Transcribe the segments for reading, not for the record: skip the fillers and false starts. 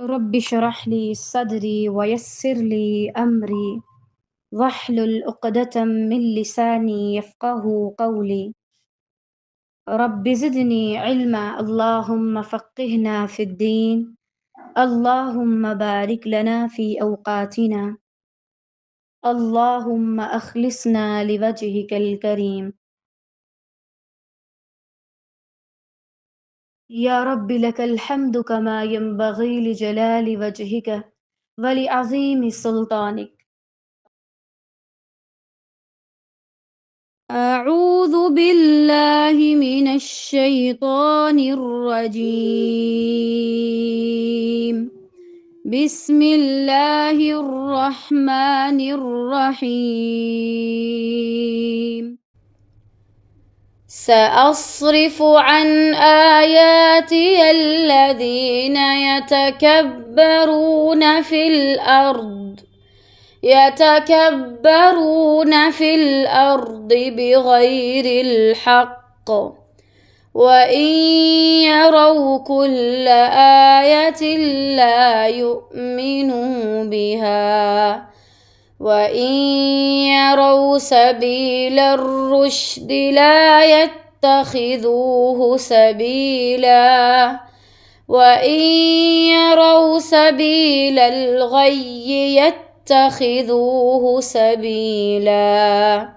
رب اشرح لي صدري ويسر لي أمري واحلل عقدة من لساني يفقه قولي. رب زدني علما، اللهم فقهنا في الدين، اللهم بارك لنا في أوقاتنا، اللهم أخلصنا لوجهك الكريم. يا رب لك الحمد كما ينبغي لجلال وجهك ولعظيم سلطانك. أعوذ بالله من الشيطان الرجيم. بسم الله الرحمن الرحيم. سأصرف عن آياتي الذين يتكبرون في الأرض بغير الحق، وإن يروا كل آية لا يؤمنوا بها، وإن يروا سبيل الرشد لا يتخذوه سبيلا، وإن يروا سبيل الغي يتخذوه سبيلا.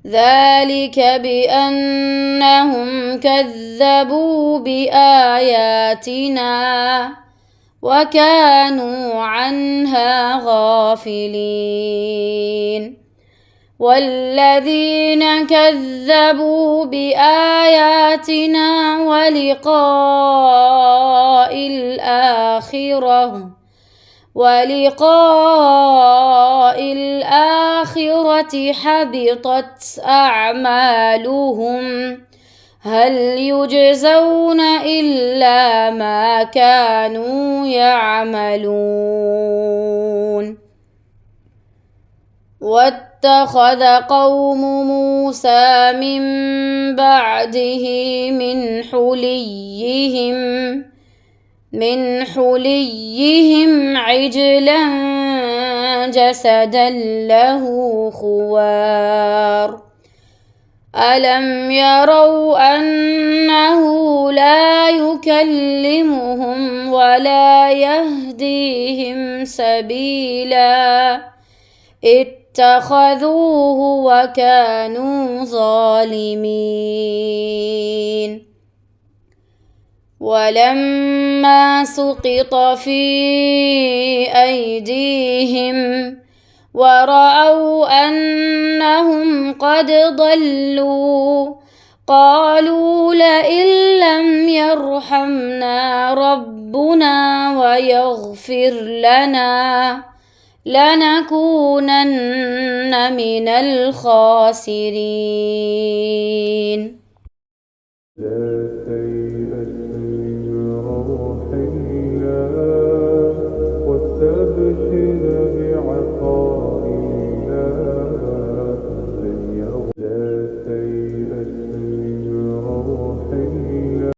ذلك بأنهم كذبوا بآياتنا وكانوا عنها غافلين. والذين كذبوا بآياتنا ولقاء الآخرة حبطت أعمالهم، هل يجزون إلا ما كانوا يعملون. واتخذ قوم موسى من بعده من حليهم عجلا جسدا له خوار، ألم يروا أنه لا يكلمهم ولا يهديهم سبيلا، اتخذوه وكانوا ظالمين. ولما سقط في أيديهم ورأوا أنهم قد ضلوا قالوا لئن لم يرحمنا ربنا ويغفر لنا لنكونن من الخاسرين.